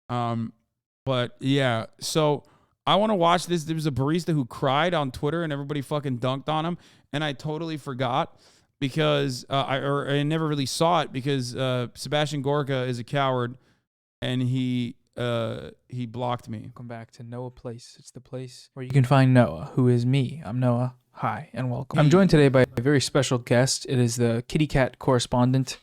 Um, but yeah, so I want to watch this. There was a barista who cried on Twitter and everybody fucking dunked on him. And I totally forgot because I never really saw it because Sebastian Gorka is a coward and he blocked me. Welcome back to Noah Place. It's the place where you can find Noah, who is me. I'm Noah. Hi, and welcome. I'm joined today by a very special guest. It is the kitty cat correspondent,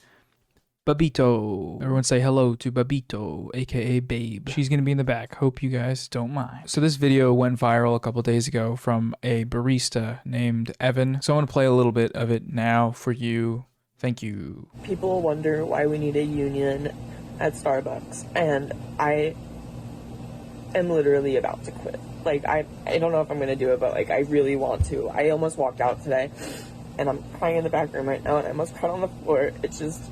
Babito. Everyone say hello to Babito, aka Babe. She's going to be in the back. Hope you guys don't mind. So this video went viral a couple days ago from a barista named Evan. So I want to play a little bit of it now for you. Thank you. People wonder why we need a union at Starbucks, and I am literally about to quit. Like, I don't know if I'm gonna do it, but like, I really want to. I almost walked out today, and I'm crying in the back room right now, and I almost cried on the floor. It's just,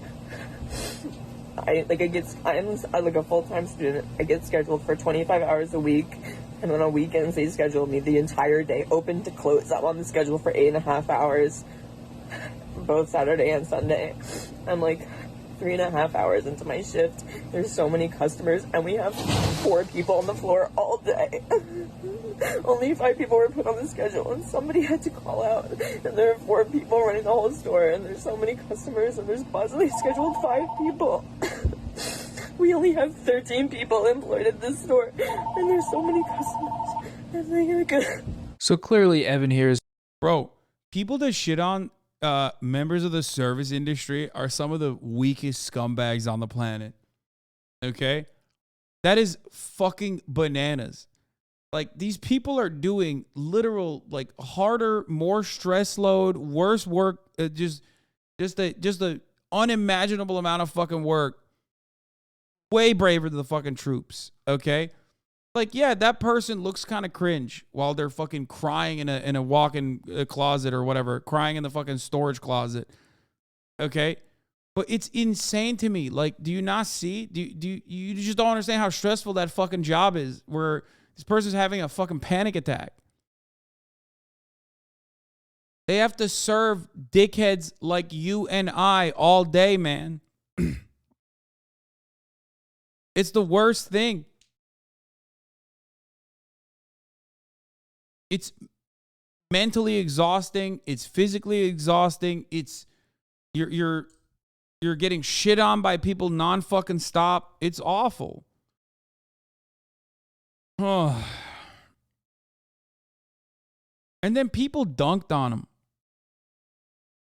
I'm like a full-time student. I get scheduled for 25 hours a week, and then on weekends they schedule me the entire day, open to close. I'm on the schedule for 8.5 hours, both Saturday and Sunday. I'm like 3.5 hours into my shift. There's so many customers, and we have 4 people on the floor all day. Only 5 people were put on the schedule, and somebody had to call out. And there are 4 people running the whole store, and there's so many customers, and there's possibly scheduled 5 people. We only have 13 people employed at this store, and there's so many customers. And they're good. So clearly Evan here is... Bro, people that shit on members of the service industry are some of the weakest scumbags on the planet. Okay? That is fucking bananas. Like, these people are doing literal, like, harder, more stress load, worse work, just a unimaginable amount of fucking work. Way braver than the fucking troops. Okay? Like, yeah, that person looks kind of cringe while they're fucking crying in a walk-in closet or whatever, crying in the fucking storage closet. Okay? But it's insane to me. Like, do you not see? Do you just don't understand how stressful that fucking job is, where this person's having a fucking panic attack? They have to serve dickheads like you and I all day, man. It's the worst thing. It's mentally exhausting. It's physically exhausting. It's you're getting shit on by people non-fucking stop. It's awful. Oh. And then people dunked on him,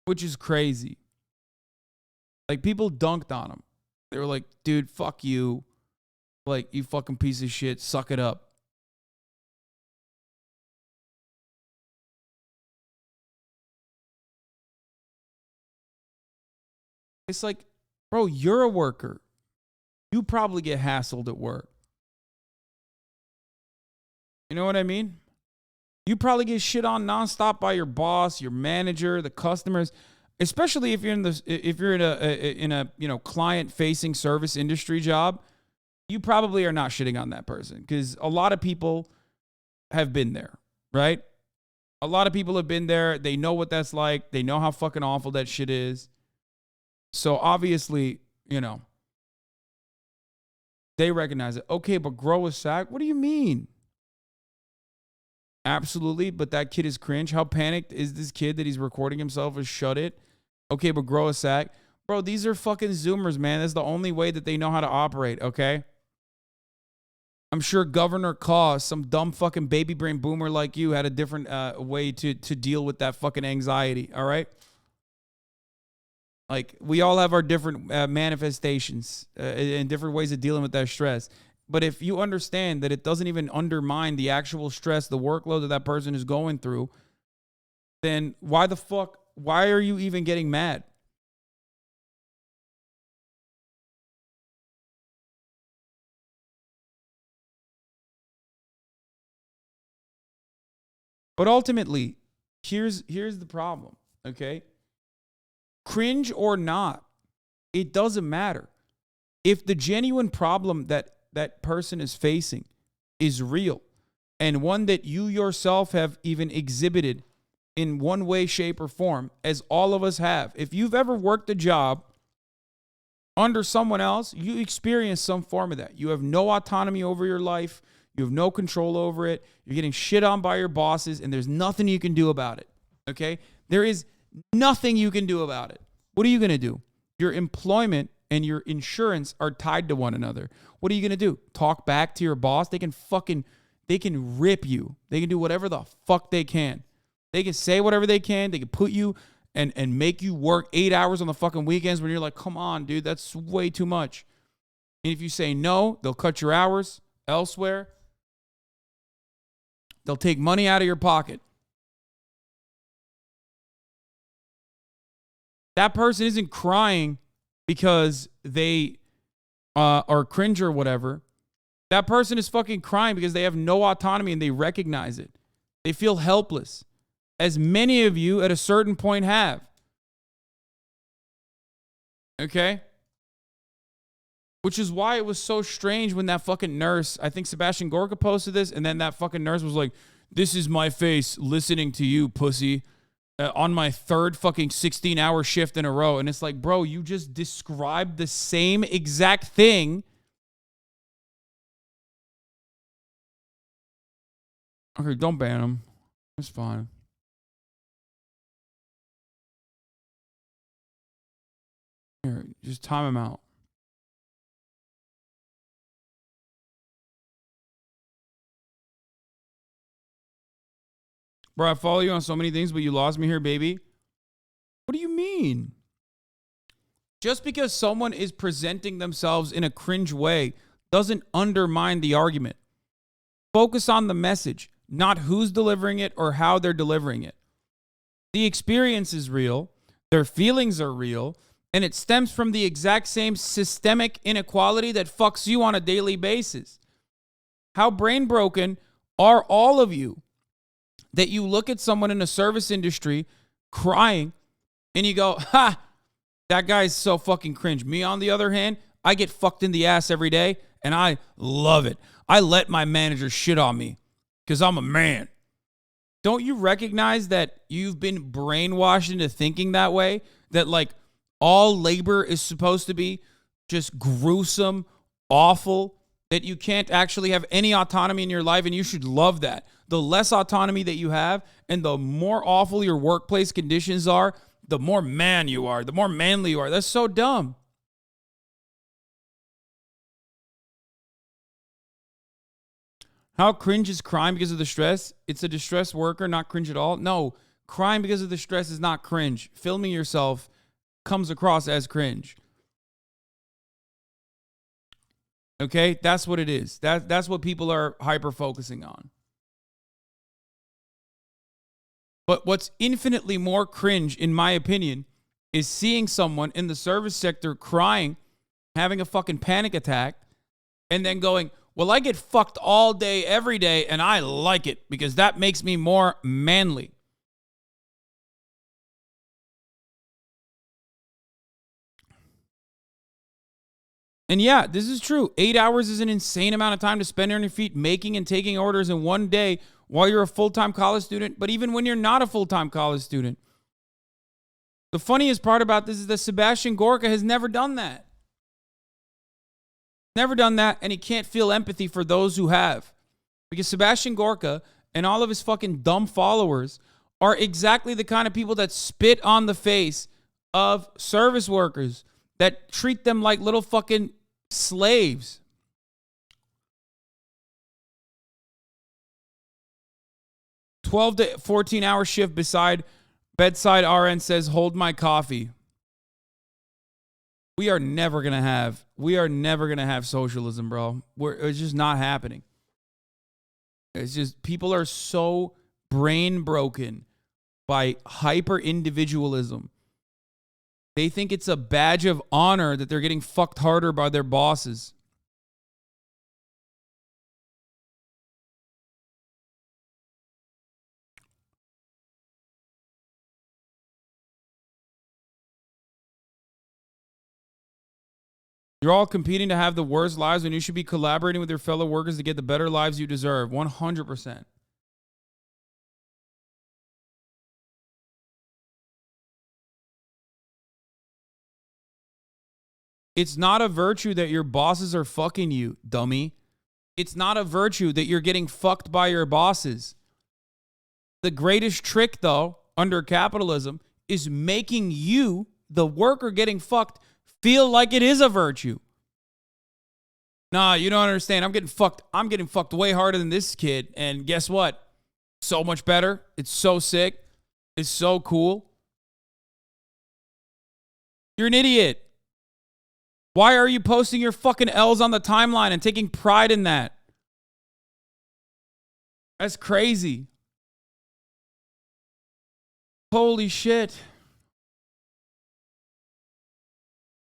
which is crazy. Like, people dunked on him. They were like, dude, fuck you. Like, you fucking piece of shit. Suck it up. It's like, bro, you're a worker. You probably get hassled at work. You know what I mean? You probably get shit on nonstop by your boss, your manager, the customers, especially if you're in a you know, client-facing service industry job. You probably are not shitting on that person because a lot of people have been there, right? A lot of people have been there. They know what that's like. They know how fucking awful that shit is. So obviously, you know, they recognize it. Okay, but grow a sack? What do you mean? Absolutely, but that kid is cringe. How panicked is this kid that he's recording himself as shut it? Okay, but grow a sack? Bro, these are fucking Zoomers, man. That's the only way that they know how to operate, okay? I'm sure Governor Caw, some dumb fucking baby brain boomer like you, had a different way to deal with that fucking anxiety, all right? Like, we all have our different manifestations and different ways of dealing with that stress. But if you understand that it doesn't even undermine the actual stress, the workload that person is going through, then why are you even getting mad? But ultimately, here's the problem, okay? Cringe or not, it doesn't matter. If the genuine problem that person is facing is real and one that you yourself have even exhibited in one way, shape, or form, as all of us have. If you've ever worked a job under someone else, you experience some form of that. You have no autonomy over your life. You have no control over it. You're getting shit on by your bosses, and there's nothing you can do about it. Okay? There is nothing you can do about it. What are you going to do? Your employment and your insurance are tied to one another. What are you going to do? Talk back to your boss? They can rip you. They can do whatever the fuck they can. They can say whatever they can. They can put you and make you work 8 hours on the fucking weekends when you're like, come on, dude, that's way too much. And if you say no, they'll cut your hours elsewhere. They'll take money out of your pocket. That person isn't crying because they are cringe or whatever. That person is fucking crying because they have no autonomy and they recognize it. They feel helpless, as many of you at a certain point have. Okay? Which is why it was so strange when that fucking nurse, I think Sebastian Gorka posted this, and then that fucking nurse was like, this is my face listening to you, pussy, on my third fucking 16-hour shift in a row. And it's like, bro, you just described the same exact thing. Okay, don't ban him. It's fine. Here, just time him out. Bro, I follow you on so many things, but you lost me here, baby. What do you mean? Just because someone is presenting themselves in a cringe way doesn't undermine the argument. Focus on the message, not who's delivering it or how they're delivering it. The experience is real, their feelings are real, and it stems from the exact same systemic inequality that fucks you on a daily basis. How brain broken are all of you that you look at someone in a service industry crying and you go, ha, that guy's so fucking cringe. Me, on the other hand, I get fucked in the ass every day and I love it. I let my manager shit on me because I'm a man. Don't you recognize that you've been brainwashed into thinking that way? That like all labor is supposed to be just gruesome, awful, that you can't actually have any autonomy in your life, and you should love that. The less autonomy that you have and the more awful your workplace conditions are, the more man you are, the more manly you are. That's so dumb. How cringe is crime because of the stress? It's a distressed worker, not cringe at all. No, crime because of the stress is not cringe. Filming yourself comes across as cringe. Okay, that's what it is. That's what people are hyper focusing on. But what's infinitely more cringe, in my opinion, is seeing someone in the service sector crying, having a fucking panic attack, and then going, well, I get fucked all day, every day, and I like it because that makes me more manly. And yeah, this is true. 8 hours is an insane amount of time to spend on your feet making and taking orders in one day while you're a full-time college student, but even when you're not a full-time college student. The funniest part about this is that Sebastian Gorka has never done that. Never done that, and he can't feel empathy for those who have. Because Sebastian Gorka and all of his fucking dumb followers are exactly the kind of people that spit on the face of service workers, that treat them like little fucking slaves. "12 to 14-hour shift beside bedside RN says, hold my coffee." We are never going to have socialism, bro. It's just not happening. It's just people are so brain broken by hyper individualism. They think it's a badge of honor that they're getting fucked harder by their bosses. You're all competing to have the worst lives when you should be collaborating with your fellow workers to get the better lives you deserve. 100%. It's not a virtue that your bosses are fucking you, dummy. It's not a virtue that you're getting fucked by your bosses. The greatest trick, though, under capitalism is making you, the worker getting fucked, feel like it is a virtue. Nah, you don't understand. I'm getting fucked. I'm getting fucked way harder than this kid. And guess what? So much better. It's so sick. It's so cool. You're an idiot. Why are you posting your fucking L's on the timeline and taking pride in that? That's crazy. Holy shit.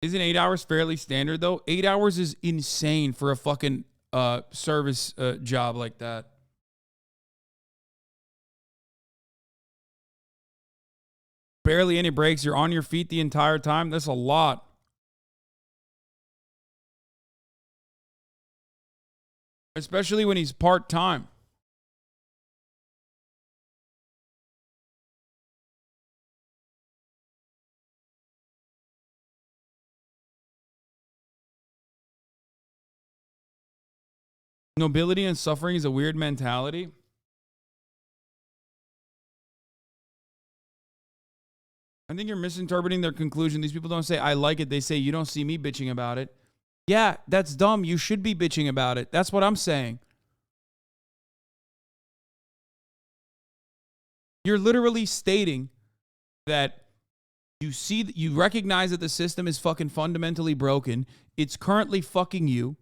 Isn't 8 hours fairly standard, though? 8 hours is insane for a fucking service job like that. Barely any breaks. You're on your feet the entire time. That's a lot. Especially when he's part-time. Nobility and suffering is a weird mentality. I think you're misinterpreting their conclusion. These people don't say, I like it. They say, you don't see me bitching about it. Yeah, that's dumb. You should be bitching about it. That's what I'm saying. You're literally stating that you recognize that the system is fucking fundamentally broken. It's currently fucking you.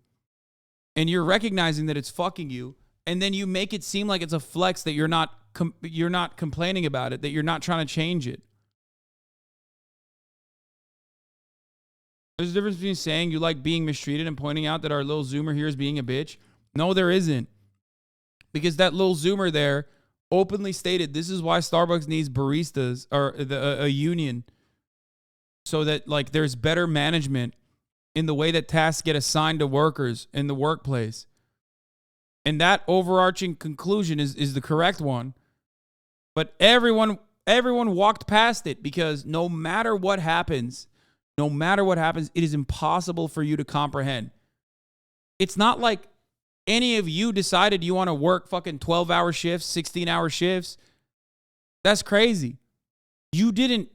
And you're recognizing that it's fucking you, and then you make it seem like it's a flex that you're not complaining about it, that you're not trying to change it. There's a difference between saying you like being mistreated and pointing out that our little Zoomer here is being a bitch. No, there isn't. Because that little Zoomer there openly stated this is why Starbucks needs baristas or a union, so that like there's better management in the way that tasks get assigned to workers in the workplace. And that overarching conclusion is the correct one. But everyone walked past it because no matter what happens, it is impossible for you to comprehend. It's not like any of you decided you want to work fucking 12-hour shifts, 16-hour shifts. That's crazy. You didn't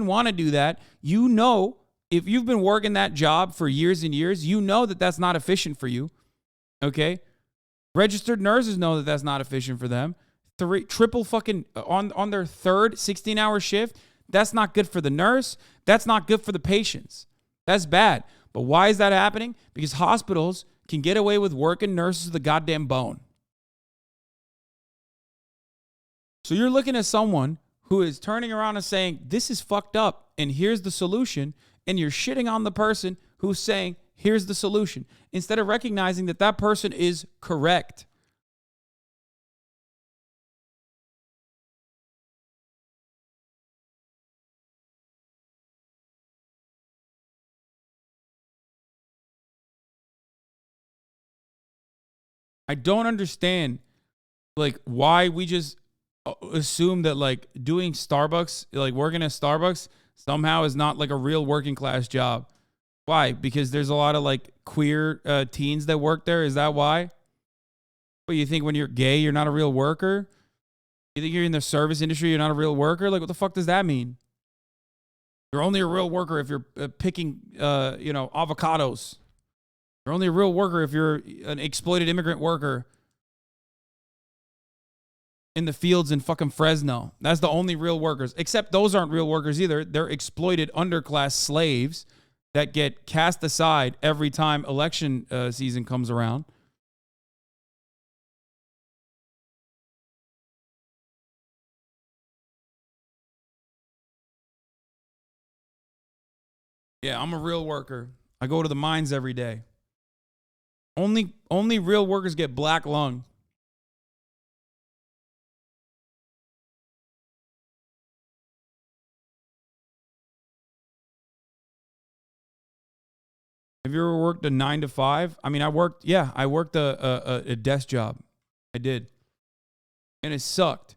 want to do that. You know, if you've been working that job for years and years, you know that that's not efficient for you, okay? Registered nurses know that that's not efficient for them. Triple fucking on their third 16-hour shift, that's not good for the nurse. That's not good for the patients. That's bad. But why is that happening? Because hospitals can get away with working nurses to the goddamn bone. So you're looking at someone who is turning around and saying, this is fucked up, and here's the solution. And you're shitting on the person who's saying, here's the solution, instead of recognizing that that person is correct. I don't understand, like, why we just assume that, like, doing Starbucks, like, working at Starbucks somehow is not, like, a real working class job. Why? Because there's a lot of, like, queer teens that work there. Is that why? But you think when you're gay, you're not a real worker? You think you're in the service industry, you're not a real worker? Like, what the fuck does that mean? You're only a real worker if you're picking, avocados. You're only a real worker if you're an exploited immigrant worker in the fields in fucking Fresno. That's the only real workers. Except those aren't real workers either. They're exploited underclass slaves that get cast aside every time election season comes around. Yeah, I'm a real worker. I go to the mines every day. Only real workers get black lung. Have you ever worked a 9 to 5? I mean, I worked a desk job. I did. And it sucked.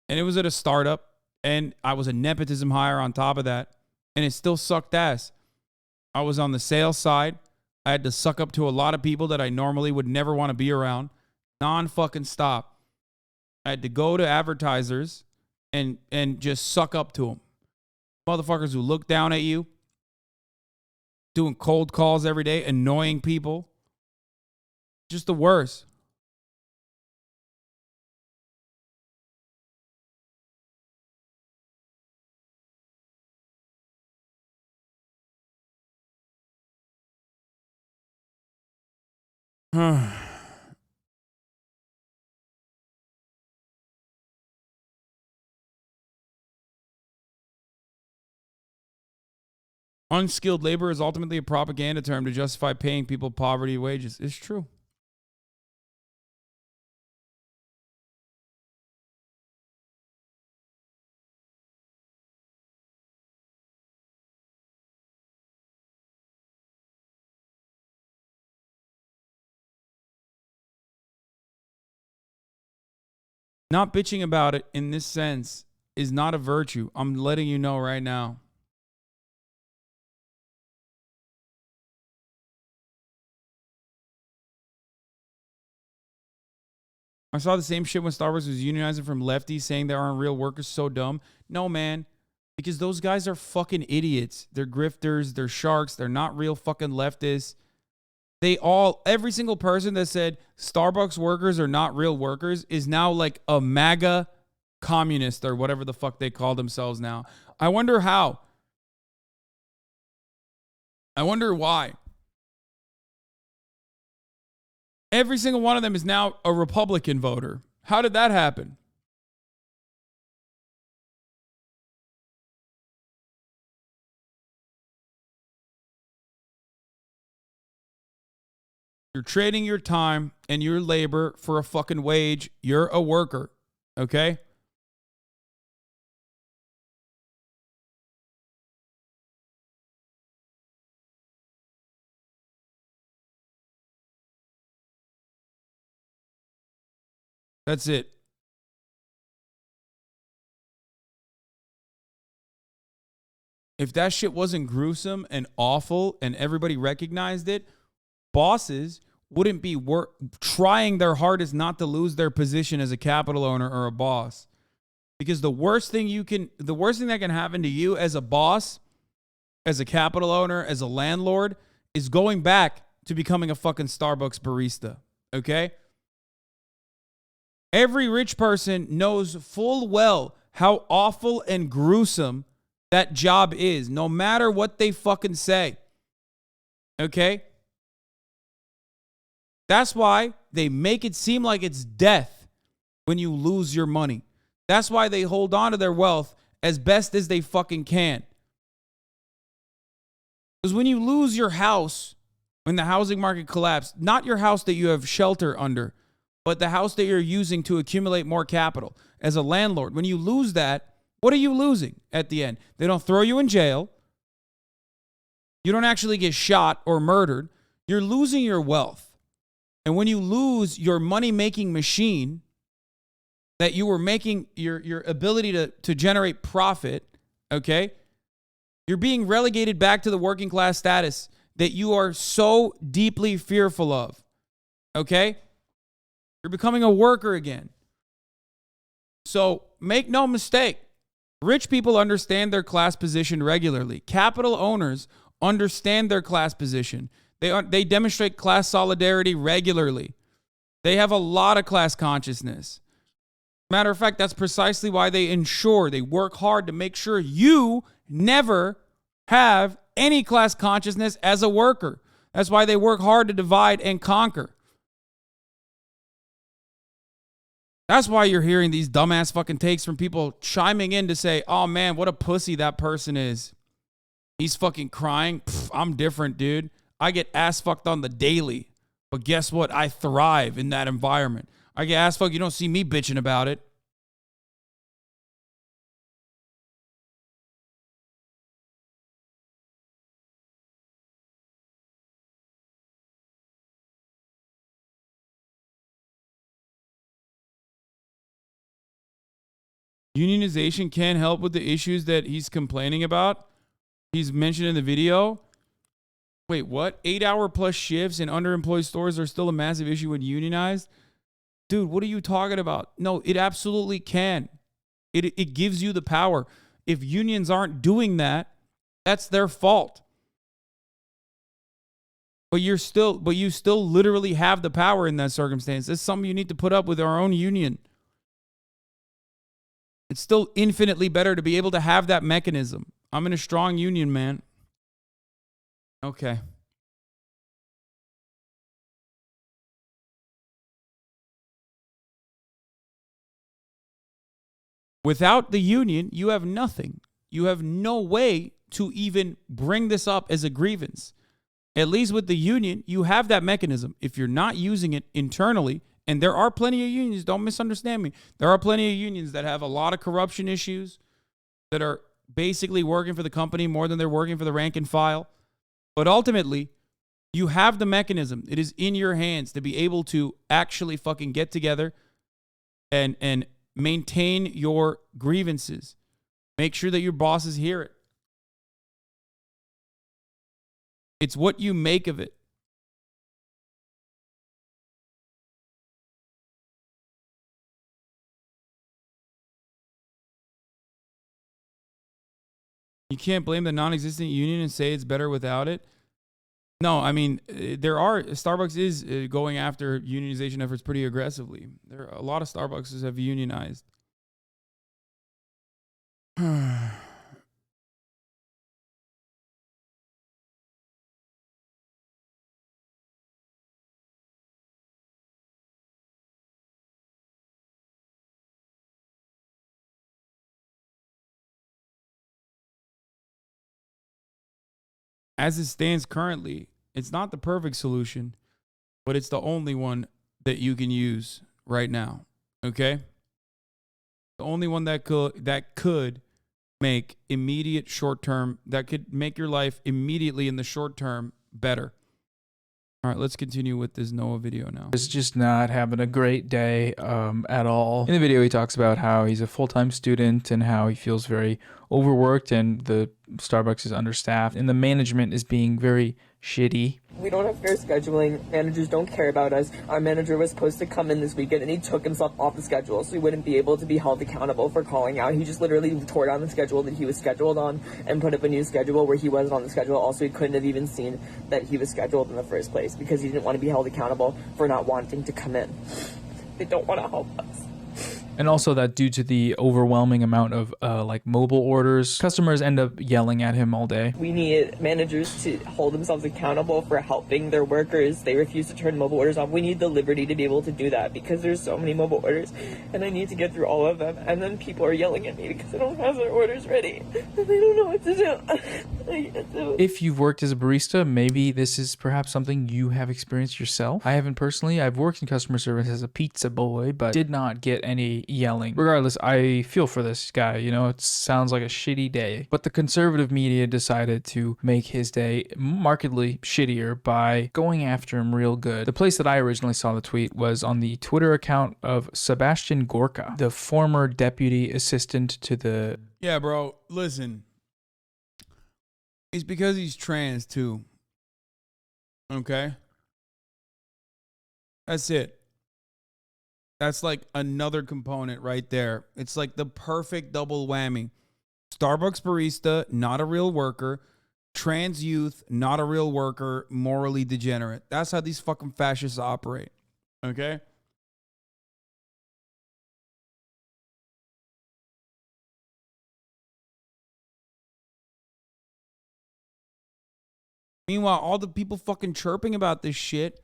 And it was at a startup. And I was a nepotism hire on top of that. And it still sucked ass. I was on the sales side. I had to suck up to a lot of people that I normally would never want to be around. Non-fucking stop. I had to go to advertisers and just suck up to them. Motherfuckers who look down at you, doing cold calls every day, annoying people. Just the worst. Unskilled labor is ultimately a propaganda term to justify paying people poverty wages. It's true. Not bitching about it in this sense is not a virtue. I'm letting you know right now. I saw the same shit when Starbucks was unionizing from lefties saying there aren't real workers. So dumb. No, man. Because those guys are fucking idiots. They're grifters. They're sharks. They're not real fucking leftists. Every single person that said Starbucks workers are not real workers is now like a MAGA communist or whatever the fuck they call themselves now. I wonder how. I wonder why. Every single one of them is now a Republican voter. How did that happen? You're trading your time and your labor for a fucking wage. You're a worker, okay? That's it. If that shit wasn't gruesome and awful and everybody recognized it, bosses wouldn't be trying their hardest not to lose their position as a capital owner or a boss. Because the worst thing that can happen to you as a boss, as a capital owner, as a landlord, is going back to becoming a fucking Starbucks barista. Okay? Every rich person knows full well how awful and gruesome that job is, no matter what they fucking say. Okay? That's why they make it seem like it's death when you lose your money. That's why they hold on to their wealth as best as they fucking can. Because when you lose your house, when the housing market collapsed, not your house that you have shelter under, but the house that you're using to accumulate more capital as a landlord, when you lose that, what are you losing at the end? They don't throw you in jail. You don't actually get shot or murdered. You're losing your wealth. And when you lose your money-making machine, that you were making your ability to generate profit, okay, you're being relegated back to the working class status that you are so deeply fearful of, okay? You're becoming a worker again. So make no mistake, rich people understand their class position regularly. Capital owners understand their class position. They demonstrate class solidarity regularly. They have a lot of class consciousness. Matter of fact, that's precisely why they work hard to make sure you never have any class consciousness as a worker. That's why they work hard to divide and conquer. That's why you're hearing these dumbass fucking takes from people chiming in to say, oh man, what a pussy that person is. He's fucking crying. Pff, I'm different, dude. I get ass fucked on the daily. But guess what? I thrive in that environment. I get ass fucked. You don't see me bitching about it. Unionization can help with the issues that he's complaining about. He's mentioned in the video. Wait, what? 8-hour plus shifts in underemployed stores are still a massive issue when unionized? Dude, what are you talking about? No, it absolutely can. It gives you the power. If unions aren't doing that, that's their fault. But you still literally have the power in that circumstance. It's something you need to put up with our own union. It's still infinitely better to be able to have that mechanism. I'm in a strong union, man. Okay. Without the union, you have nothing. You have no way to even bring this up as a grievance. At least with the union, you have that mechanism. If you're not using it internally, and there are plenty of unions, don't misunderstand me. There are plenty of unions that have a lot of corruption issues, that are basically working for the company more than they're working for the rank and file. But ultimately, you have the mechanism. It is in your hands to be able to actually fucking get together and maintain your grievances. Make sure that your bosses hear it. It's what you make of it. You can't blame the non-existent union and say it's better without it. No, I mean, Starbucks is going after unionization efforts pretty aggressively. There are a lot of Starbucks have unionized. As it stands currently, it's not the perfect solution, but it's the only one that you can use right now. Okay? The only one that could make immediate short term, that could make your life immediately in the short term better. All right, let's continue with this Noah video now. He's just not having a great day at all. In the video, he talks about how he's a full-time student and how he feels very overworked and the Starbucks is understaffed and the management is being very shitty. We don't have fair scheduling. Managers don't care about us. Our manager was supposed to come in this weekend and he took himself off the schedule, so he wouldn't be able to be held accountable for calling out. He just literally tore down the schedule that he was scheduled on and put up a new schedule where he wasn't on the schedule. Also, he couldn't have even seen that he was scheduled in the first place because he didn't want to be held accountable for not wanting to come in. They don't want to help us. And also that due to the overwhelming amount of like mobile orders, customers end up yelling at him all day. We need managers to hold themselves accountable for helping their workers. They refuse to turn mobile orders off. We need the liberty to be able to do that because there's so many mobile orders and I need to get through all of them. And then people are yelling at me because they don't have their orders ready and they don't know what to do. If you've worked as a barista, maybe this is perhaps something you have experienced yourself. I haven't personally. I've worked in customer service as a pizza boy, but did not get any yelling. Regardless, I feel for this guy, you know, it sounds like a shitty day. But the conservative media decided to make his day markedly shittier by going after him real good. The place that I originally saw the tweet was on the Twitter account of Sebastian Gorka, the former deputy assistant to the... Yeah, bro, listen. It's because he's trans too. Okay? That's it. That's like another component right there. It's like the perfect double whammy. Starbucks barista, not a real worker. Trans youth, not a real worker, morally degenerate. That's how these fucking fascists operate. Okay? Meanwhile, all the people fucking chirping about this shit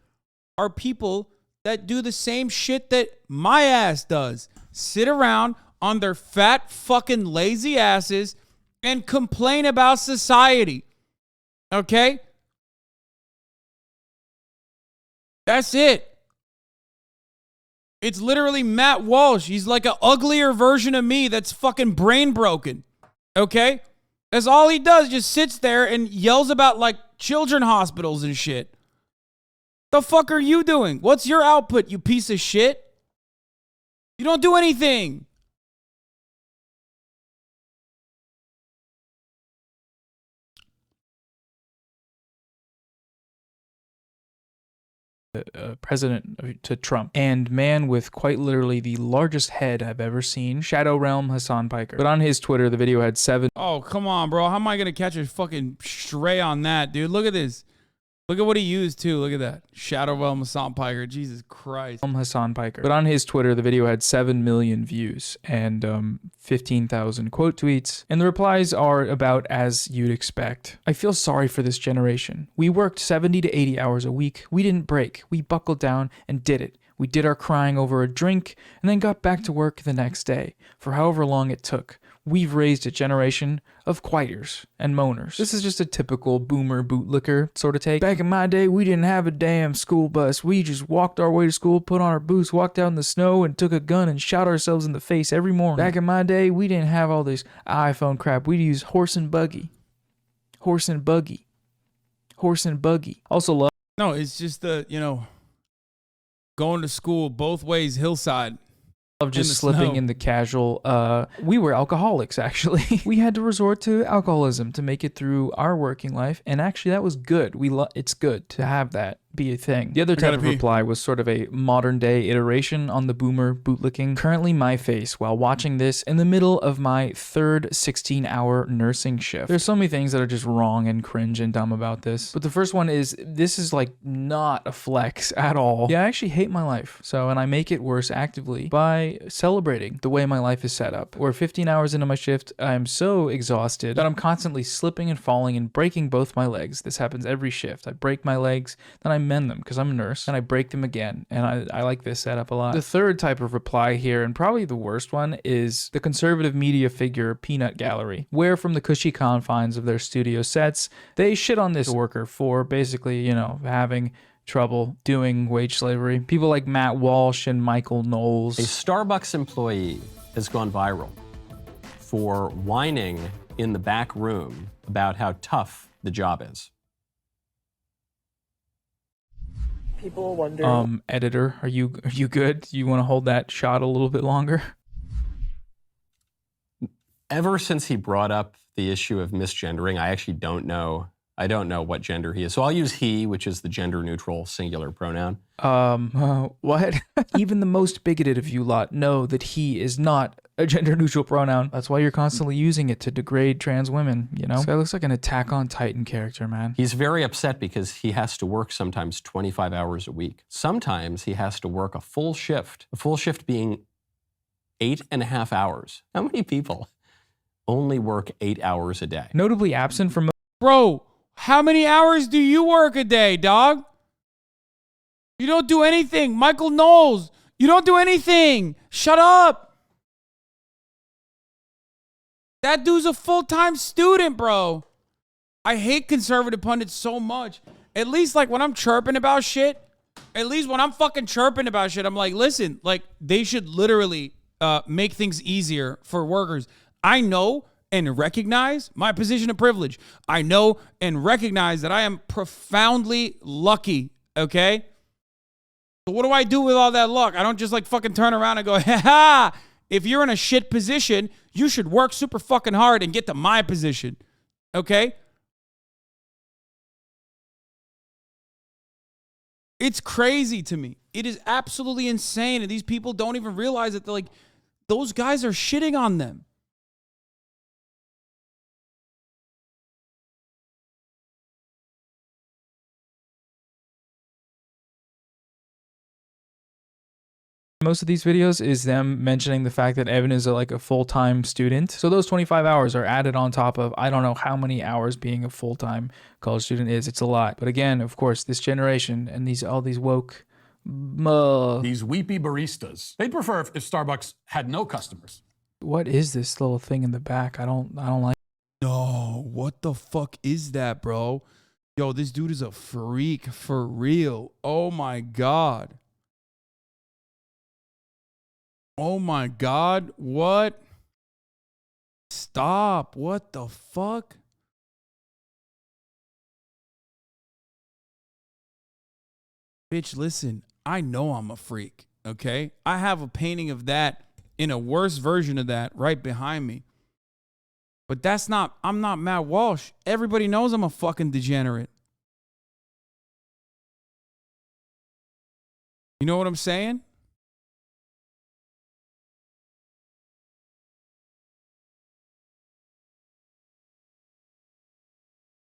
are people that do the same shit that my ass does. Sit around on their fat fucking lazy asses and complain about society. Okay? That's it. It's literally Matt Walsh. He's like an uglier version of me that's fucking brain broken. Okay? That's all he does. Just sits there and yells about like children hospitals and shit. The fuck are you doing? What's your output, you piece of shit? You don't do anything. president to Trump, and man with quite literally the largest head I've ever seen, Shadow Realm Hassan Piker. But on his Twitter, the video had 7. Oh, come on, bro. How am I going to catch a fucking stray on that, dude? Look at this. Look at what he used, too. Look at that. Shadow Realm Hassan Piker. Jesus Christ. Hassan Piker. But on his Twitter, the video had 7 million views and 15,000 quote tweets. And the replies are about as you'd expect. I feel sorry for this generation. We worked 70 to 80 hours a week. We didn't break. We buckled down and did it. We did our crying over a drink and then got back to work the next day for however long it took. We've raised a generation of quieters and moaners. This is just a typical boomer bootlicker sort of take. Back in my day, we didn't have a damn school bus. We just walked our way to school, put on our boots, walked out in the snow, and took a gun and shot ourselves in the face every morning. Back in my day, we didn't have all this iPhone crap. We'd use horse and buggy. Horse and buggy. Horse and buggy. Also love. No, it's just the, going to school both ways, hillside. Of just slipping in the casual. We were alcoholics, actually. We had to resort to alcoholism to make it through our working life, and actually that was good. It's good to have that be a thing. The other type of reply was sort of a modern day iteration on the boomer bootlicking. Currently my face while watching this in the middle of my third 16-hour nursing shift. There's so many things that are just wrong and cringe and dumb about this. But the first one is, this is like not a flex at all. Yeah, I actually hate my life. And I make it worse actively by celebrating the way my life is set up. Where 15 hours into my shift, I'm so exhausted that I'm constantly slipping and falling and breaking both my legs. This happens every shift. I break my legs, then I mend them because I'm a nurse, and I break them again, and I like this setup a lot. The third type of reply here, and probably the worst one, is the conservative media figure Peanut Gallery, where from the cushy confines of their studio sets, they shit on this worker for basically, having trouble doing wage slavery. People like Matt Walsh and Michael Knowles. A Starbucks employee has gone viral for whining in the back room about how tough the job is. People wonder. Editor, are you good? Do you want to hold that shot a little bit longer? Ever since he brought up the issue of misgendering, I actually don't know. I don't know what gender he is. So I'll use he, which is the gender neutral singular pronoun. What? Even the most bigoted of you lot know that he is not a gender neutral pronoun. That's why you're constantly using it to degrade trans women, This guy looks like an Attack on Titan character, man. He's very upset because he has to work sometimes 25 hours a week. Sometimes he has to work a full shift being 8.5 hours. How many people only work 8 hours a day? Notably absent from... Bro, how many hours do you work a day, dog? You don't do anything. Michael Knowles, you don't do anything. Shut up. That dude's a full-time student, bro. I hate conservative pundits so much. At least, when I'm chirping about shit, I'm like, listen, they should literally make things easier for workers. I know and recognize my position of privilege. I know and recognize that I am profoundly lucky, okay? So what do I do with all that luck? I don't just fucking turn around and go, ha-ha! If you're in a shit position, you should work super fucking hard and get to my position. Okay? It's crazy to me. It is absolutely insane. And these people don't even realize that those guys are shitting on them. Most of these videos is them mentioning the fact that Evan is a full-time student. So those 25 hours are added on top of, I don't know how many hours being a full-time college student is. It's a lot. But again, of course, this generation and all these woke... These weepy baristas. They'd prefer if Starbucks had no customers. What is this little thing in the back? I don't like... No, what the fuck is that, bro? Yo, this dude is a freak for real. Oh my God. Oh my God, what? Stop, what the fuck? Bitch, listen, I know I'm a freak, okay? I have a painting of that in a worse version of that right behind me. But I'm not Matt Walsh. Everybody knows I'm a fucking degenerate. You know what I'm saying?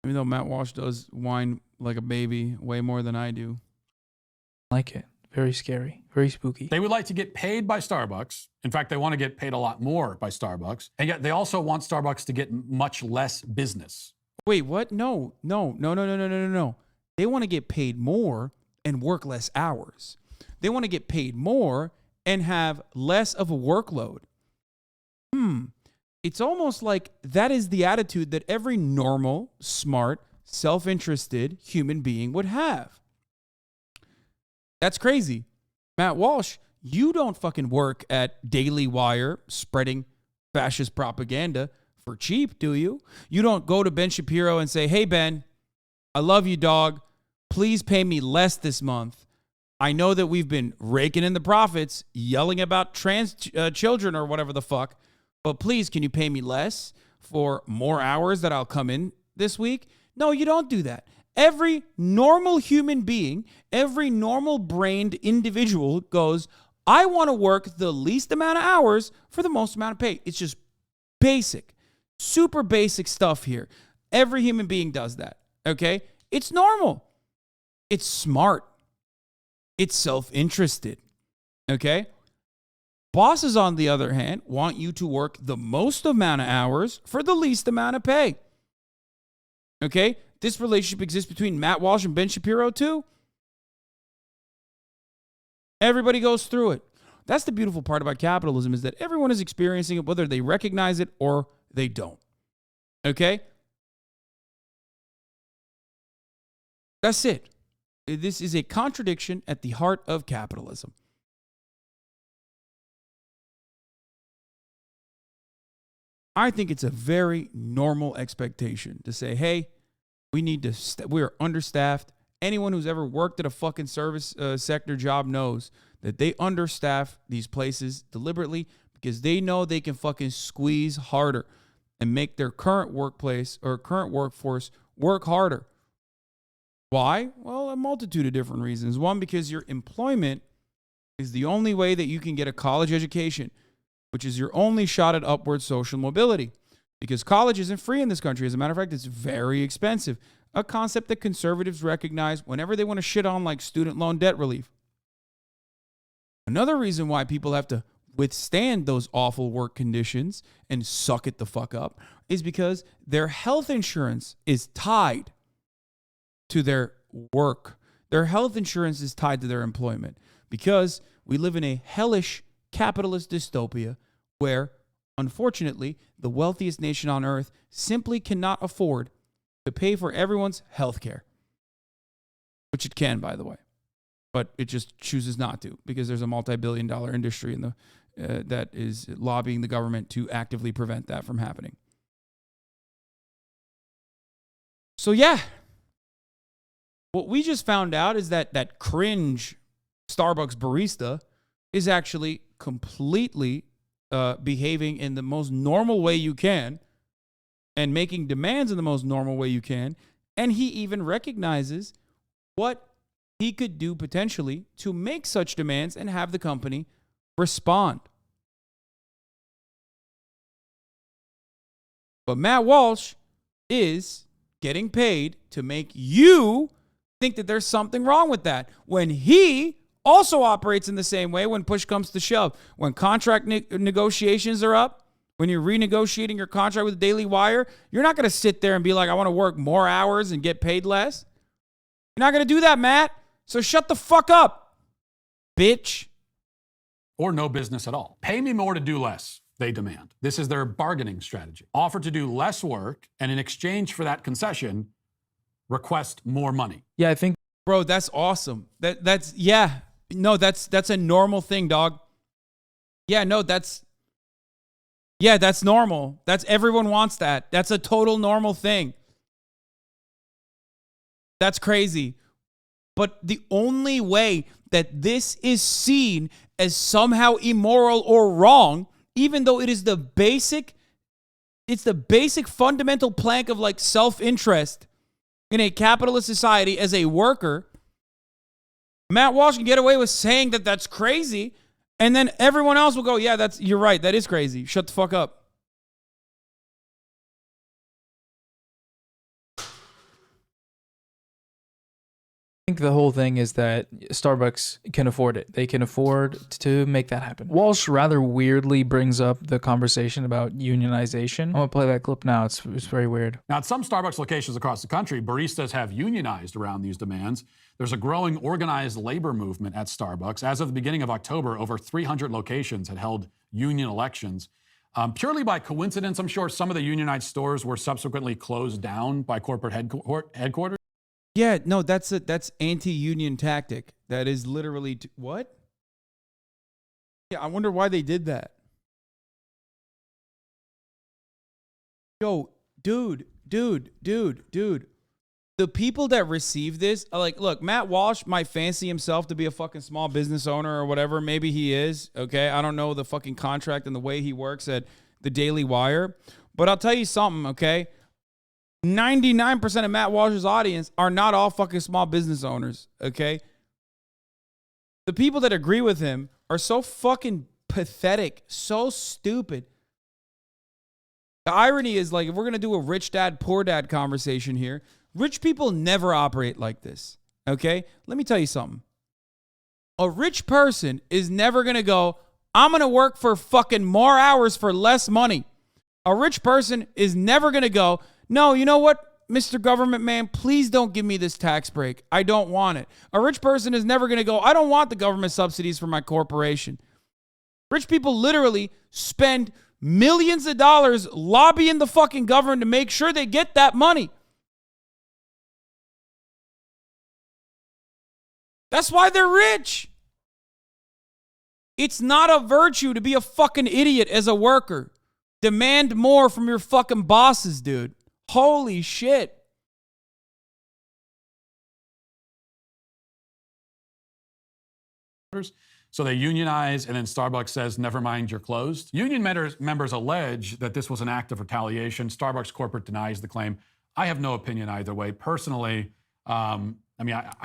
Even though Matt Walsh does whine like a baby way more than I do. Like it. Very scary. Very spooky. They would like to get paid by Starbucks. In fact, they want to get paid a lot more by Starbucks. And yet they also want Starbucks to get much less business. Wait, what? No. They want to get paid more and work less hours. They want to get paid more and have less of a workload. It's almost like that is the attitude that every normal, smart, self-interested human being would have. That's crazy. Matt Walsh, you don't fucking work at Daily Wire spreading fascist propaganda for cheap, do you? You don't go to Ben Shapiro and say, hey, Ben, I love you, dog. Please pay me less this month. I know that we've been raking in the profits, yelling about trans children or whatever the fuck, but please, can you pay me less for more hours that I'll come in this week? No, you don't do that. Every normal human being, every normal-brained individual goes, I want to work the least amount of hours for the most amount of pay. It's just basic, super basic stuff here. Every human being does that, okay? It's normal. It's smart. It's self-interested, okay? Bosses, on the other hand, want you to work the most amount of hours for the least amount of pay, okay? This relationship exists between Matt Walsh and Ben Shapiro too. Everybody goes through it. That's the beautiful part about capitalism, is that everyone is experiencing it, whether they recognize it or they don't. Okay? That's it. This is a contradiction at the heart of capitalism. I think it's a very normal expectation to say, hey, we need to, we're understaffed. Anyone who's ever worked at a fucking service sector job knows that they understaff these places deliberately because they know they can fucking squeeze harder and make their current workplace or current workforce work harder. Why? Well, a multitude of different reasons. One, because your employment is the only way that you can get a college education, which is your only shot at upward social mobility. Because college isn't free in this country. As a matter of fact, it's very expensive. A concept that conservatives recognize whenever they want to shit on, like student loan debt relief. Another reason why people have to withstand those awful work conditions and suck it the fuck up is because their health insurance is tied to their work. Their health insurance is tied to their employment because we live in a hellish capitalist dystopia where, unfortunately, the wealthiest nation on earth simply cannot afford to pay for everyone's health care, which it can, by the way, but it just chooses not to because there's a multi-billion-dollar industry in the that is lobbying the government to actively prevent that from happening. So yeah, what we just found out is that that cringe Starbucks barista is actually completely behaving in the most normal way you can and making demands in the most normal way you can. And he even recognizes what he could do potentially to make such demands and have the company respond. But Matt Walsh is getting paid to make you think that there's something wrong with that when he also operates in the same way when push comes to shove. When contract negotiations are up, when you're renegotiating your contract with the Daily Wire, you're not going to sit there and be like, I want to work more hours and get paid less. You're not going to do that, Matt. So shut the fuck up, bitch. Or no business at all. Pay me more to do less, they demand. This is their bargaining strategy. Offer to do less work, and in exchange for that concession, request more money. Yeah, I think, bro, that's awesome. That's a normal thing, dog. That's normal. Everyone wants that. That's a total normal thing. That's crazy. But the only way that this is seen as somehow immoral or wrong, even though it is the basic fundamental plank of like self-interest in a capitalist society as a worker, Matt Walsh can get away with saying that that's crazy, and then everyone else will go, yeah, you're right. That is crazy. Shut the fuck up. I think the whole thing is that Starbucks can afford it. They can afford to make that happen. Walsh rather weirdly brings up the conversation about unionization. I'm gonna play that clip now. It's very weird. Now, at some Starbucks locations across the country, baristas have unionized around these demands. There's a growing organized labor movement at Starbucks. As of the beginning of October, over 300 locations had held union elections. Purely by coincidence, I'm sure some of the unionized stores were subsequently closed down by corporate headquarters. Yeah, no, that's anti-union tactic. That is literally what? Yeah, I wonder why they did that. Yo, dude. The people that receive this are like, look, Matt Walsh might fancy himself to be a fucking small business owner or whatever. Maybe he is, okay? I don't know the fucking contract and the way he works at the Daily Wire. But I'll tell you something, okay? 99% of Matt Walsh's audience are not all fucking small business owners, okay? The people that agree with him are so fucking pathetic, so stupid. The irony is, like, if we're going to do a rich dad, poor dad conversation here, rich people never operate like this, okay? Let me tell you something. A rich person is never going to go, I'm going to work for fucking more hours for less money. A rich person is never going to go, no, you know what, Mr. Government Man, please don't give me this tax break. I don't want it. A rich person is never going to go, I don't want the government subsidies for my corporation. Rich people literally spend millions of dollars lobbying the fucking government to make sure they get that money. That's why they're rich. It's not a virtue to be a fucking idiot as a worker. Demand more from your fucking bosses, dude. Holy shit. So they unionize, and then Starbucks says, never mind, you're closed. Union members allege that this was an act of retaliation. Starbucks corporate denies the claim. I have no opinion either way. Personally, I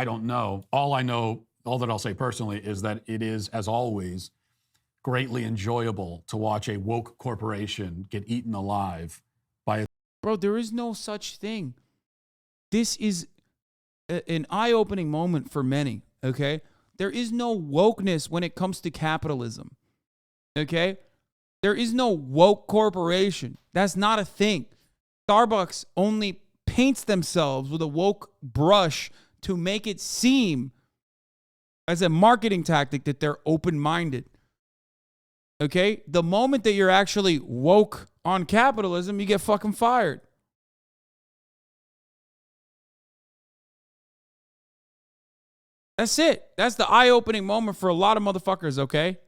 don't know. All that I'll say personally is that it is, as always, greatly enjoyable to watch a woke corporation get eaten alive by a... Bro, there is no such thing. This is an eye-opening moment for many, okay? There is no wokeness when it comes to capitalism, okay? There is no woke corporation. That's not a thing. Starbucks only paints themselves with a woke brush to make it seem as a marketing tactic that they're open-minded, okay? The moment that you're actually woke on capitalism, you get fucking fired. That's it. That's the eye-opening moment for a lot of motherfuckers, okay?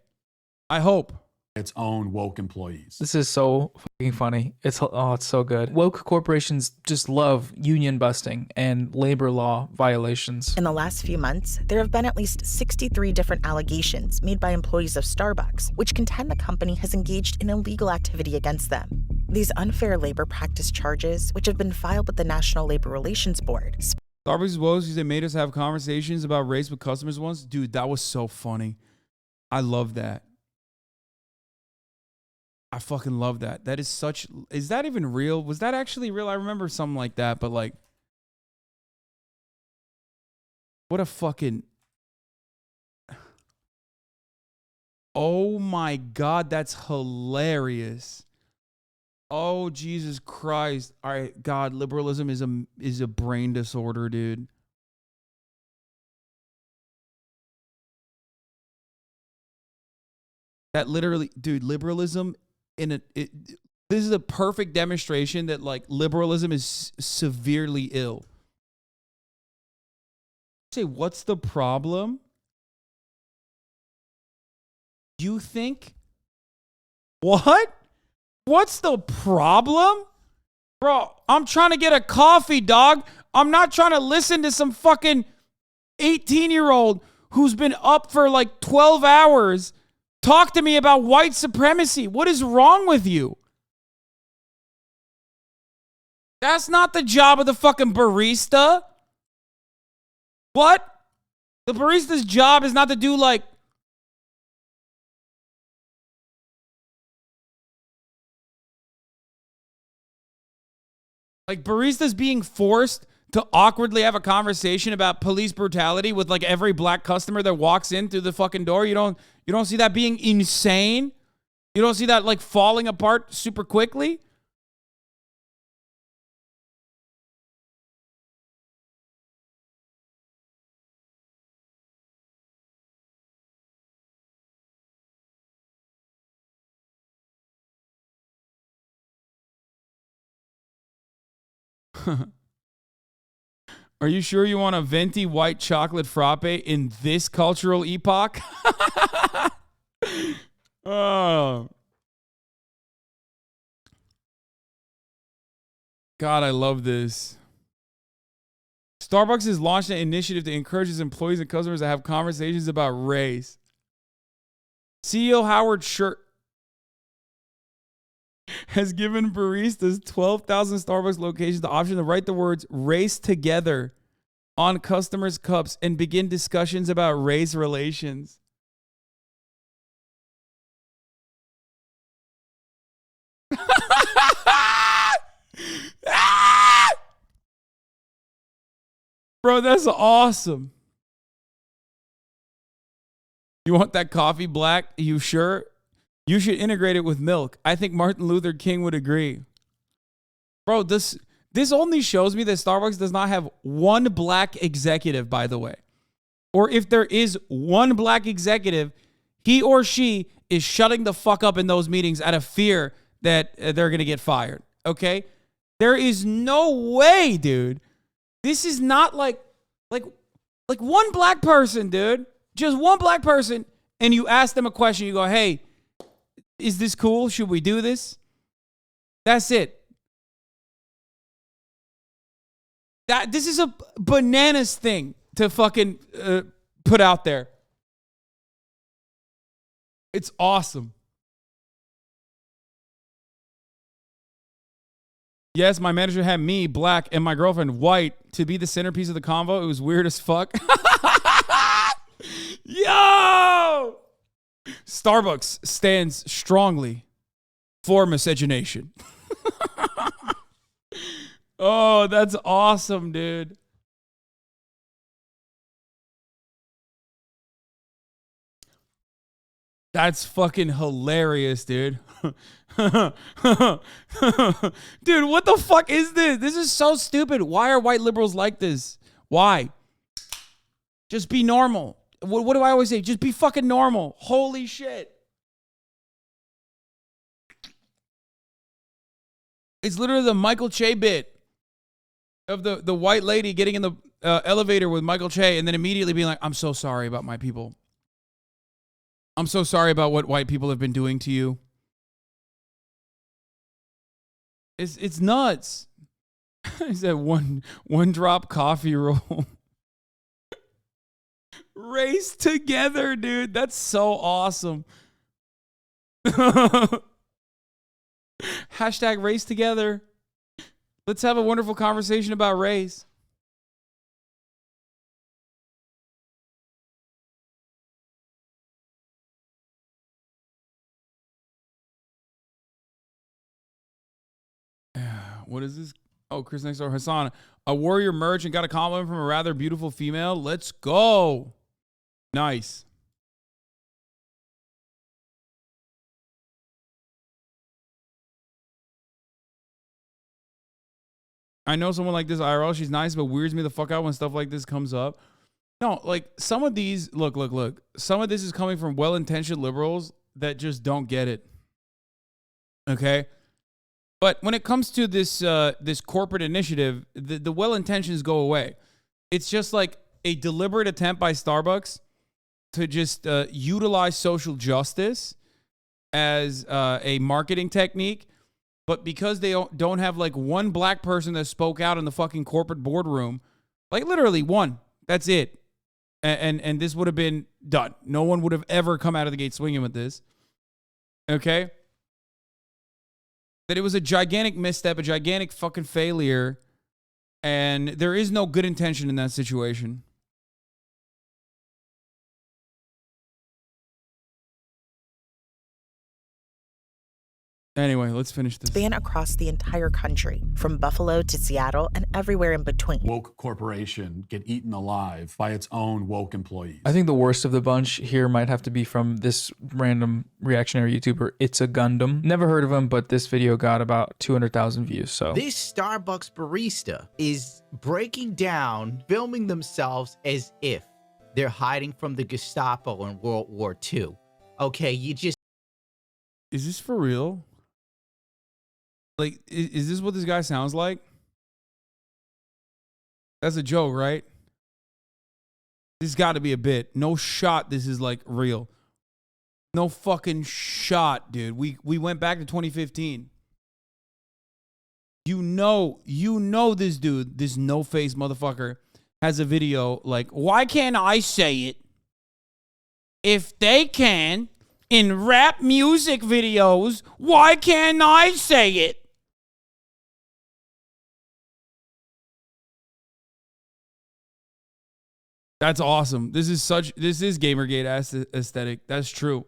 I hope. its own woke employees. This is so fucking funny. It's so good. Woke corporations just love union busting and labor law violations. In the last few months, there have been at least 63 different allegations made by employees of Starbucks, which contend the company has engaged in illegal activity against them. These unfair labor practice charges, which have been filed with the National Labor Relations Board. Starbucks woes because they made us have conversations about race with customers once. Dude, that was so funny. I love that. I fucking love that. That is such... Is that even real? Was that actually real? I remember something like that, but like... What a fucking... Oh my God, that's hilarious. Oh, Jesus Christ. All right, God, liberalism is a brain disorder, dude. That literally, dude, liberalism this is a perfect demonstration that like liberalism is severely ill. Say, what's the problem? You think? What? What's the problem? Bro, I'm trying to get a coffee, dog. I'm not trying to listen to some fucking 18-year-old who's been up for like 12 hours talk to me about white supremacy. What is wrong with you? That's not the job of the fucking barista. What? The barista's job is not to do like baristas being forced to awkwardly have a conversation about police brutality with like every black customer that walks in through the fucking door. You don't see that being insane? You don't see that like falling apart super quickly? Are you sure you want a venti white chocolate frappe in this cultural epoch? Oh. God, I love this. Starbucks has launched an initiative to encourage its employees and customers to have conversations about race. CEO Howard Schur has given baristas 12,000 Starbucks locations the option to write the words race together on customers' cups and begin discussions about race relations. Bro, that's awesome. You want that coffee black? You sure? You should integrate it with milk. I think Martin Luther King would agree. Bro, this only shows me that Starbucks does not have one black executive, by the way. Or if there is one black executive, he or she is shutting the fuck up in those meetings out of fear that they're going to get fired. Okay? There is no way, dude. This is not like one black person, dude. Just one black person. And you ask them a question. You go, hey, is this cool? Should we do this? That's it. This is a bananas thing to fucking put out there. It's awesome. Yes, my manager had me, black, and my girlfriend, white, to be the centerpiece of the convo. It was weird as fuck. Yo! Starbucks stands strongly for miscegenation. Oh, that's awesome, dude. That's fucking hilarious, dude. Dude, what the fuck is this? This is so stupid. Why are white liberals like this? Why? Just be normal. What do I always say? Just be fucking normal. Holy shit. It's literally the Michael Che bit of the white lady getting in the elevator with Michael Che and then immediately being like, I'm so sorry about my people. I'm so sorry about what white people have been doing to you. It's nuts. He said one drop coffee roll. Race together, dude. That's so awesome. Hashtag race together. Let's have a wonderful conversation about race. What is this? Oh, Chris next door. Hassan, a warrior merchant got a compliment from a rather beautiful female. Let's go. Nice. I know someone like this IRL. She's nice, but weirds me the fuck out when stuff like this comes up. No, like some of these, look. Some of this is coming from well-intentioned liberals that just don't get it. Okay? But when it comes to this this corporate initiative, the well-intentions go away. It's just like a deliberate attempt by Starbucks to just utilize social justice as a marketing technique. But because they don't have like one black person that spoke out in the fucking corporate boardroom, like literally one, that's it. And this would have been done. No one would have ever come out of the gate swinging with this. Okay? That it was a gigantic misstep, a gigantic fucking failure, and there is no good intention in that situation. Anyway, let's finish this. Span across the entire country, from Buffalo to Seattle and everywhere in between. Woke corporation get eaten alive by its own woke employees. I think the worst of the bunch here might have to be from this random reactionary YouTuber, It's a Gundam. Never heard of him, but this video got about 200,000 views, so. This Starbucks barista is breaking down, filming themselves as if they're hiding from the Gestapo in World War II. Okay, you just... Is this for real? Like, is this what this guy sounds like? That's a joke, right? This got to be a bit. No shot this is, like, real. No fucking shot, dude. We went back to 2015. You know this dude, this no-face motherfucker, has a video like, why can't I say it? If they can, in rap music videos, why can't I say it? That's awesome. This is Gamergate aesthetic. That's true.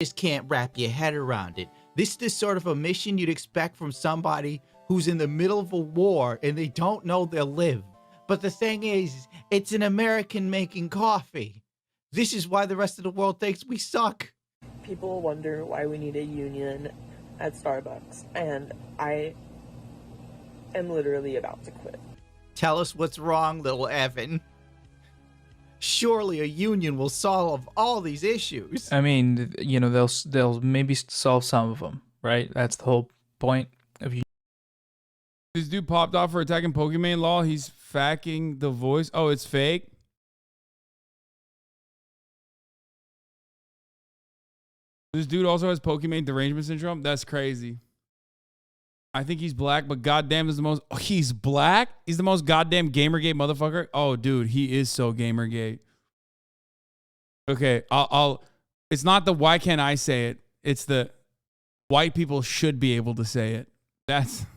just can't wrap your head around it. This is the sort of a mission you'd expect from somebody who's in the middle of a war and they don't know they'll live. But the thing is, it's an American making coffee. This is why the rest of the world thinks we suck. People wonder why we need a union at Starbucks, and I am literally about to quit. Tell us what's wrong, little Evan. Surely a union will solve all these issues. I mean, you know, they'll maybe solve some of them, right? That's the whole point of you. This dude popped off for attacking Pokemon Law. He's facking the voice. Oh, it's fake. This dude also has Pokemon derangement syndrome. That's crazy. I think he's black, but goddamn is the most. Oh, he's black? He's the most goddamn Gamergate motherfucker. Oh, dude, he is so Gamergate. Okay, I'll. It's not the why can't I say it? It's the white people should be able to say it. That's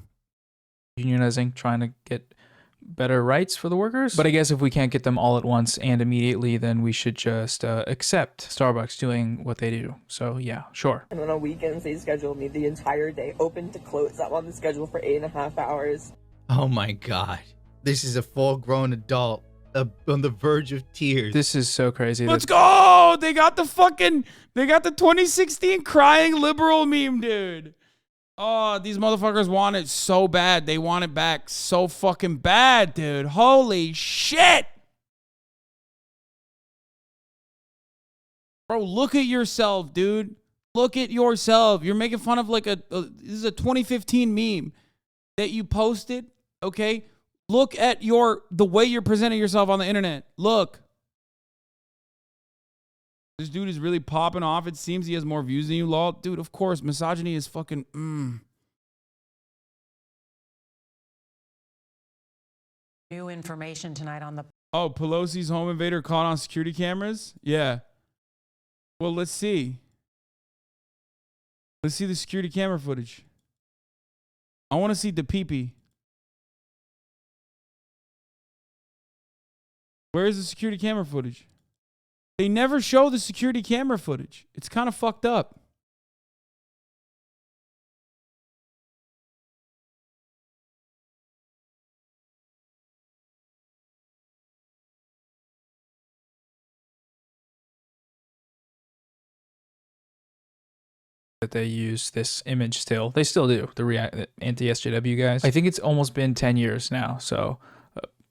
Unionizing, trying to get better rights for the workers. But I guess if we can't get them all at once and immediately, then we should just accept Starbucks doing what they do. So yeah, sure. And on weekends, they schedule me the entire day, open to close. I'm on the schedule for 8.5 hours. Oh my god. This is a full-grown adult on the verge of tears. This is so crazy. Let's go! They got the 2016 crying liberal meme, dude. Oh, these motherfuckers want it so bad. They want it back so fucking bad, dude. Holy shit. Bro, look at yourself, dude. Look at yourself. You're making fun of like this is a 2015 meme that you posted, okay? Look at the way you're presenting yourself on the internet. Look. This dude is really popping off. It seems he has more views than you, lol. Dude, of course, misogyny is fucking, New information tonight on the... Oh, Pelosi's home invader caught on security cameras? Yeah. Well, let's see. Let's see the security camera footage. I want to see the pee-pee. Where is the security camera footage? They never show the security camera footage. It's kind of fucked up. That they use this image still. They still do, the anti-SJW guys. I think it's almost been 10 years now, so...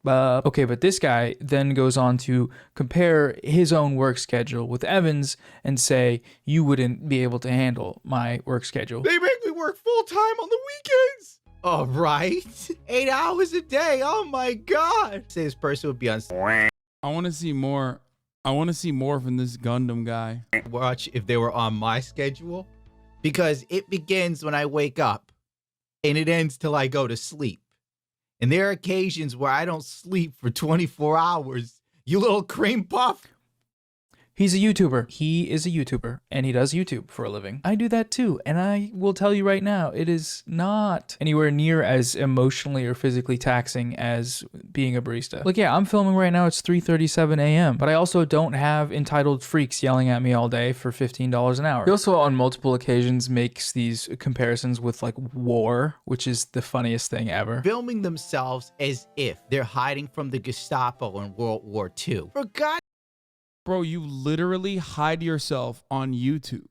okay, but this guy then goes on to compare his own work schedule with Evan's and say, you wouldn't be able to handle my work schedule. They make me work full-time on the weekends. All right. 8 hours a day. Oh my God. Say this person would be on... I want to see more. I want to see more from this Gundam guy. Watch if they were on my schedule. Because it begins when I wake up and it ends till I go to sleep. And there are occasions where I don't sleep for 24 hours. You little cream puff. He's a YouTuber. He is a YouTuber, and he does YouTube for a living. I do that too, and I will tell you right now, it is not anywhere near as emotionally or physically taxing as being a barista. Like, yeah, I'm filming right now, it's 3:37 a.m., but I also don't have entitled freaks yelling at me all day for $15 an hour. He also, on multiple occasions, makes these comparisons with, like, war, which is the funniest thing ever. Filming themselves as if they're hiding from the Gestapo in World War II. For God. Bro, you literally hide yourself on YouTube.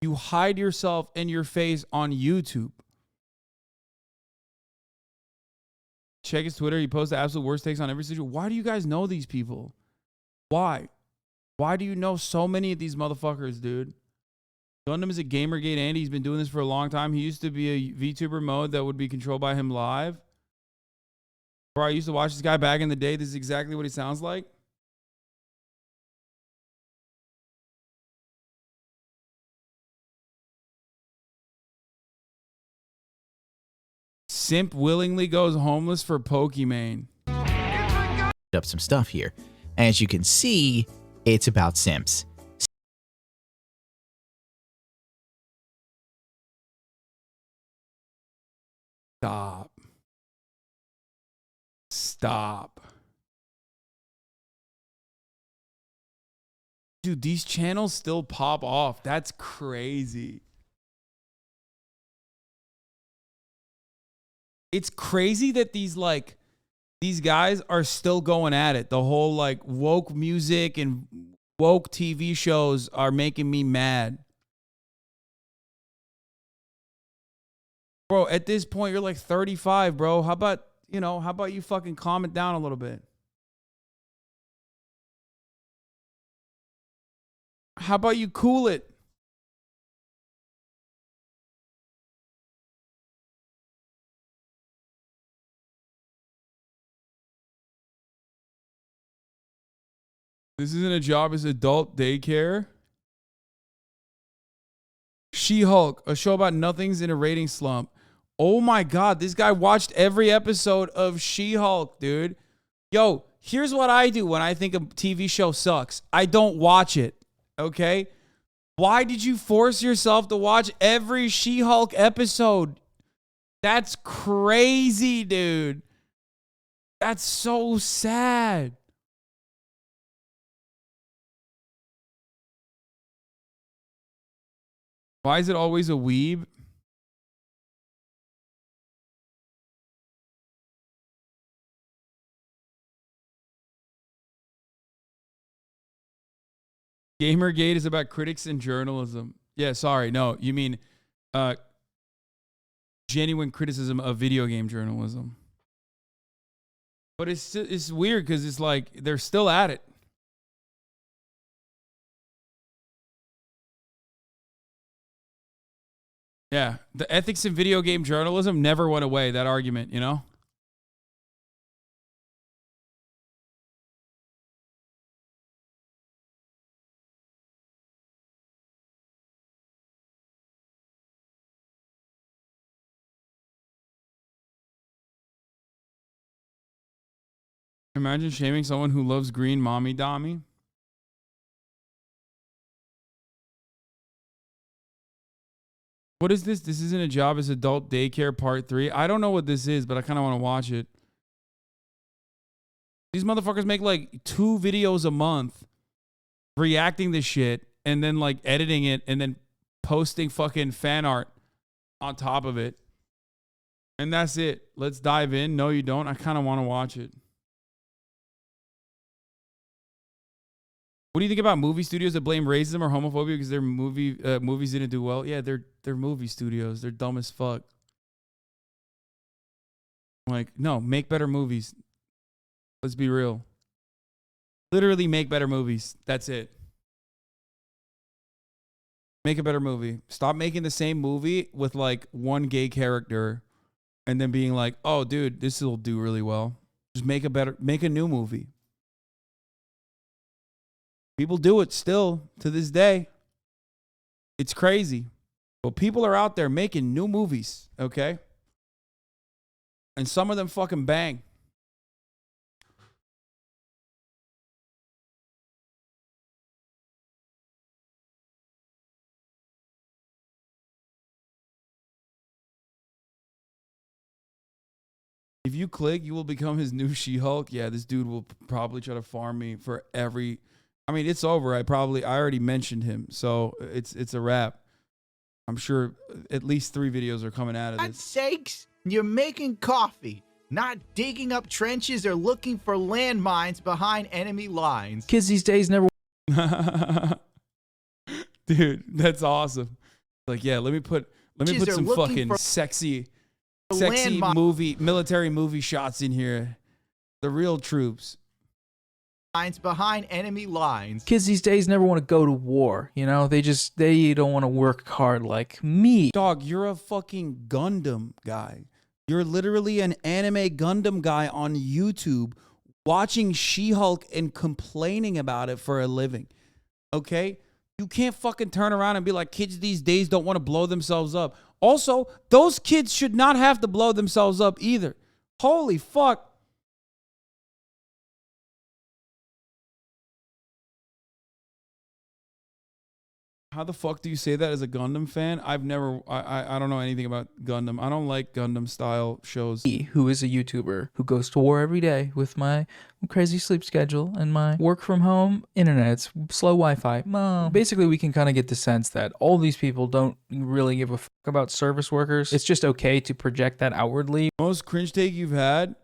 You hide yourself and your face on YouTube. Check his Twitter. He posts the absolute worst takes on every situation. Why do you guys know these people? Why? Why do you know so many of these motherfuckers, dude? Gundam is a Gamergate Andy. He's been doing this for a long time. He used to be a VTuber mode that would be controlled by him live. Bro, I used to watch this guy back in the day. This is exactly what he sounds like. Simp willingly goes homeless for Pokimane. Up some stuff here. As you can see, it's about simps. Stop. Stop. Dude, these channels still pop off. That's crazy. It's crazy that these guys are still going at it. The whole like woke music and woke TV shows are making me mad. Bro, at this point you're like 35, bro. How about you fucking calm it down a little bit? How about you cool it? This isn't a job, it's adult daycare. She-Hulk, a show about nothing's in a rating slump. Oh my God, this guy watched every episode of She-Hulk, dude. Yo, here's what I do when I think a TV show sucks. I don't watch it, okay? Why did you force yourself to watch every She-Hulk episode? That's crazy, dude. That's so sad. Why is it always a weeb? Gamergate is about critics and journalism. Yeah, sorry. No, you mean genuine criticism of video game journalism. But it's weird because it's like they're still at it. Yeah, the ethics in video game journalism never went away, that argument, you know? Imagine shaming someone who loves green mommy dommy. What is this? This isn't a job, it's adult daycare part 3. I don't know what this is, but I kind of want to watch it. These motherfuckers make like 2 videos a month reacting to shit and then like editing it and then posting fucking fan art on top of it. And that's it. Let's dive in. No, you don't. I kind of want to watch it. What do you think about movie studios that blame racism or homophobia because their movies didn't do well? Yeah, they're movie studios. They're dumb as fuck. Like, no, make better movies. Let's be real. Literally make better movies. That's it. Make a better movie. Stop making the same movie with like one gay character and then being like, oh, dude, this will do really well. Just make a new movie. People do it still to this day. It's crazy. But people are out there making new movies, okay? And some of them fucking bang. If you click, you will become his new She-Hulk. Yeah, this dude will probably try to farm me for every. I mean, it's over. I already mentioned him, so it's a wrap. I'm sure at least 3 videos are coming out of God's this. sakes, you're making coffee, not digging up trenches or looking for landmines behind enemy lines. Kids these days never. Dude, that's awesome. Like, yeah, let me put Trenches are some looking fucking for sexy landmine- military movie shots in here. The real troops. Lines behind enemy lines. Kids these days never want to go to war. You know, they don't want to work hard like me. Dog, you're a fucking Gundam guy. You're literally an anime Gundam guy on YouTube watching She-Hulk and complaining about it for a living. Okay? You can't fucking turn around and be like, kids these days don't want to blow themselves up. Also, those kids should not have to blow themselves up either. Holy fuck. How the fuck do you say that as a Gundam fan? I don't know anything about Gundam. I don't like Gundam style shows. Who is a YouTuber who goes to war every day with my crazy sleep schedule and my work from home internet, slow Wi-Fi. Basically, we can kind of get the sense that all these people don't really give a fuck about service workers. It's just okay to project that outwardly. Most cringe take you've had?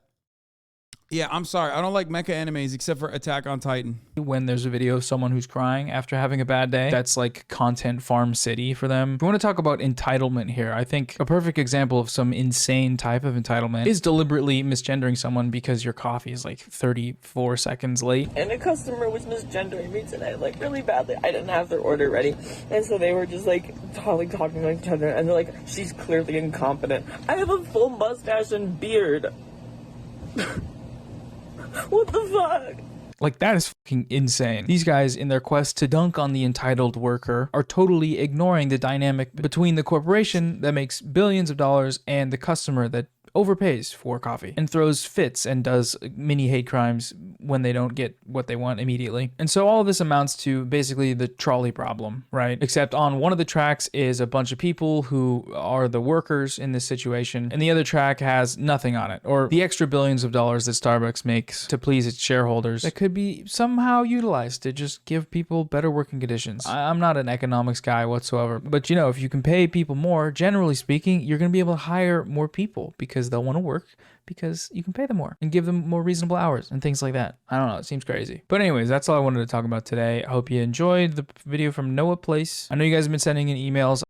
Yeah, I'm sorry. I don't like mecha animes except for Attack on Titan. When there's a video of someone who's crying after having a bad day, that's like content farm city for them. If we want to talk about entitlement here, I think a perfect example of some insane type of entitlement is deliberately misgendering someone because your coffee is like 34 seconds late. And a customer was misgendering me today, like really badly. I didn't have their order ready. And so they were just like talking like each other. And they're like, she's clearly incompetent. I have a full mustache and beard. What the fuck? Like, that is fucking insane. These guys, in their quest to dunk on the entitled worker, are totally ignoring the dynamic between the corporation that makes billions of dollars and the customer that overpays for coffee and throws fits and does mini hate crimes when they don't get what they want immediately. And so all of this amounts to basically the trolley problem, right? Except on one of the tracks is a bunch of people who are the workers in this situation, and the other track has nothing on it, or the extra billions of dollars that Starbucks makes to please its shareholders that could be somehow utilized to just give people better working conditions. I'm not an economics guy whatsoever, but you know, if you can pay people more, generally speaking, you're going to be able to hire more people because they'll want to work because you can pay them more and give them more reasonable hours and things like that. I don't know. It seems crazy. But anyways, that's all I wanted to talk about today. I hope you enjoyed the video from Noah Place. I know you guys have been sending in emails.